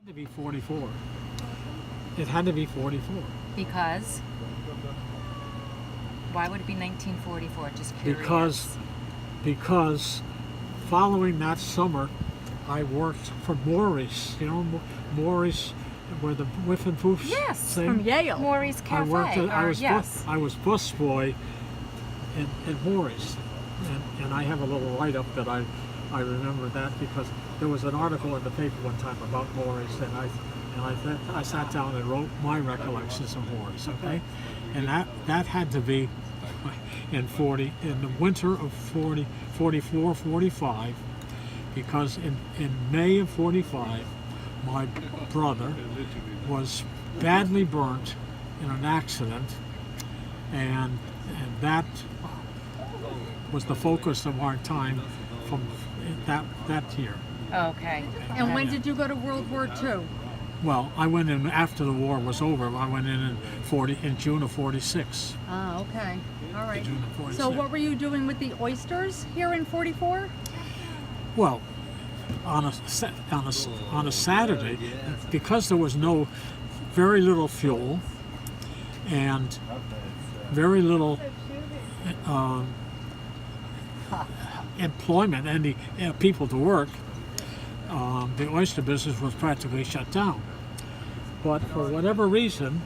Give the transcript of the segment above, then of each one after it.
It had to be 44. It had to be 44. Because? Why would it be 1944? Just curious. Because following that summer, I worked for Morey's. You know, Morey's, where the Whiff and Poof Yes, thing. from Yale. Morey's Cafe. I was busboy in Morey's, and I have a little write-up that I remember that because there was an article in the paper one time about Morey's, and I sat down and wrote my recollections of Morey's. Okay, and that had to be in the winter of 44, 45, because in May of 45, my brother was badly burnt in an accident, and that was the focus of our time from that year. Okay. And when did you go to World War II? Well, I went in after the war was over. I went in June of 46. Oh, okay. All right. June of 46. So what were you doing with the oysters here in 44? Well, on a Saturday, because there was very little fuel and very little employment and people to work, the oyster business was practically shut down. But for whatever reason,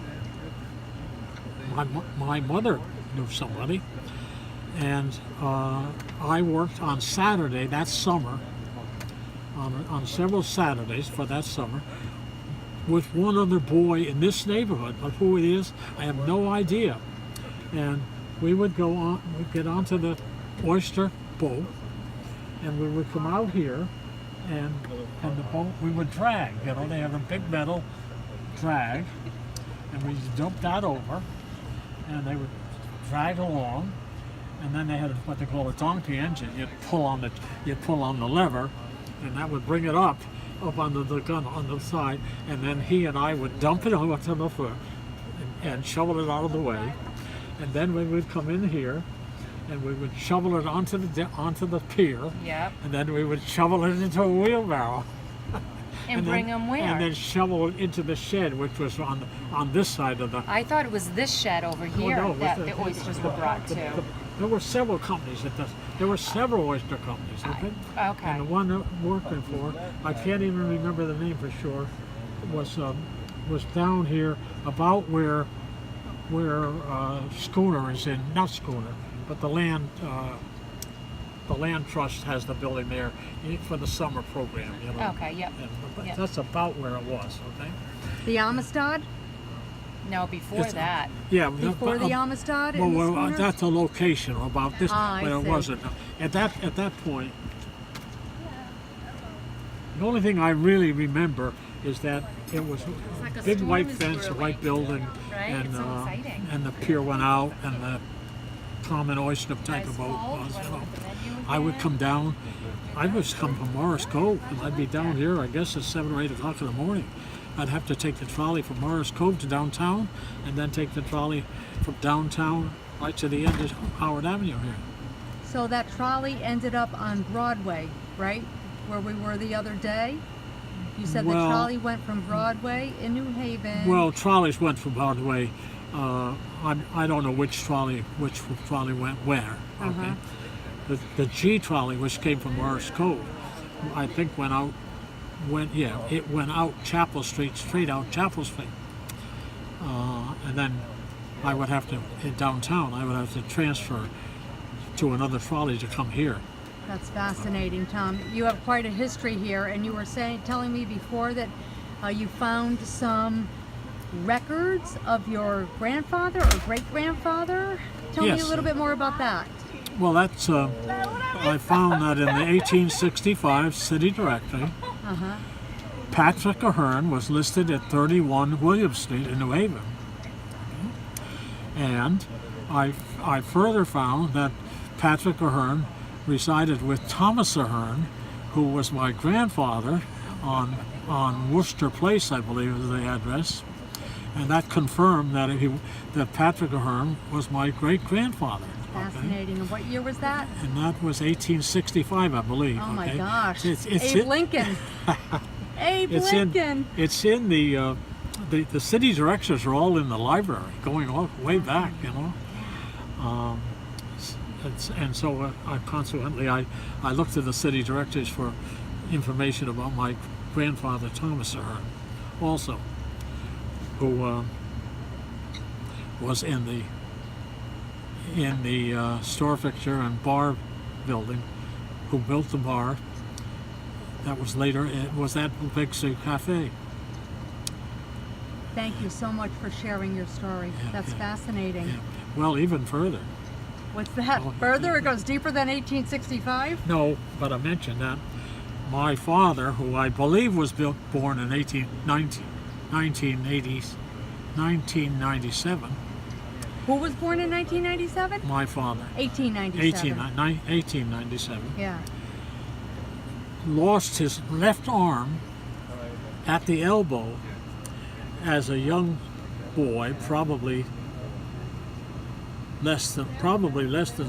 my mother knew somebody, and I worked on Saturday that summer, on several Saturdays for that summer, with one other boy in this neighborhood. But who it is, I have no idea. And we would get onto the oyster boat, and we would come out here, and the boat we would drag. You know, they have a big metal drag, and we dump that over, and they would drag along, and then they had what they call a donkey engine. You'd pull on the lever, and that would bring it up under the gun on the side, and then he and I would dump it onto the foot and shovel it out of the way, and then we would come in here, and we would shovel it onto the pier. Yep. And then we would shovel it into a wheelbarrow. And bring them where? And then shovel it into the shed, which was on this side of the. I thought it was this shed over here that the oysters were brought to. There were several companies there were several oyster companies. Okay. Okay. And the one that I'm working for, I can't even remember the name for sure, was down here about where Schooner is in, not Schooner, but the land trust has the building there for the summer program. You know. Okay. Yep. Yep. That's about where it was. Okay. The Amistad? No, before that. Yeah. Before the Amistad? Well, that's a location about this, but it see. wasn't. At that point, the only thing I really remember is that it was like a a big storm white is fence, a brewing. white building, Right? and It's so exciting. and the pier went out, and the common oyster type of boat was. You know, I would come down. I would come from Morris Cove, and I'd be down here, I guess, at 7 or 8 o'clock in the morning. I'd have to take the trolley from Morris Cove to downtown, and then take the trolley from downtown right to the end of Howard Avenue here. So that trolley ended up on Broadway, right? Where we were the other day? You said the trolley went from Broadway in New Haven. Well, trolleys went from Broadway. I don't know which trolley went where. Okay. The G trolley, which came from Morris Cove, I think it went out Chapel Street, straight out Chapel Street. And then I would have to, in downtown, I would have to transfer to another trolley to come here. That's fascinating, Tom. You have quite a history here, and you were telling me before that you found some records of your grandfather or great-grandfather. Tell me a little bit more about that. Well, that's I found that in the 1865 city directory, Patrick Ahern was listed at 31 William Street in New Haven. And I further found that Patrick Ahern resided with Thomas Ahern, who was my grandfather, on Worcester Place, I believe is the address. And that confirmed that Patrick Ahern was my great-grandfather. Fascinating. And what year was that? And that was 1865, I believe. Oh my okay? gosh. It's Abe Lincoln. Abe It's Lincoln. in the city directors are all in the library, going all way back, you know. And so consequently, I looked to the city directors for information about my grandfather, Thomas Ahern, also, who was in the store fixture and bar building, who built the bar that was later, it was at Big Sioux Cafe. Thank you so much for sharing your story. Yeah, That's yeah, fascinating. yeah. Well, even further. What's that? Oh, Further? It goes deeper than 1865? No, but I mentioned that my father, who I believe was born in 1997, Who was born in 1997? my father, 1897. 1897, Yeah. lost his left arm at the elbow as a young boy, probably less than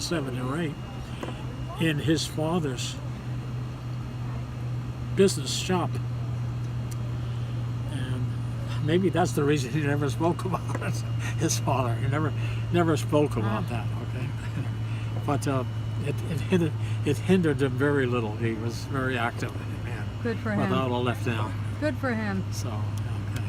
7 or 8, in his father's business shop. And maybe that's the reason he never spoke about it. His father, he never spoke about that. Okay, but it hindered him very little. He was very active man, Good for him. without a left arm. Good for him. So okay.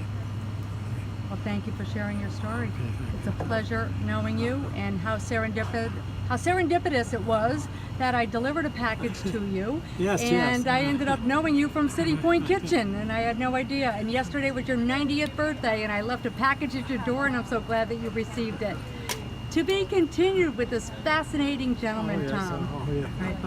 Well, thank you for sharing your story. Okay, thank It's a pleasure knowing you, and how serendipitous it was that I delivered a package to you. Yes, and yes. I ended up knowing you from City Point Kitchen, and I had no idea. And yesterday was your 90th birthday, and I left a package at your door, and I'm so glad that you received it. To be continued with this fascinating gentleman, Oh, yes. Tom. Oh, yeah. Right.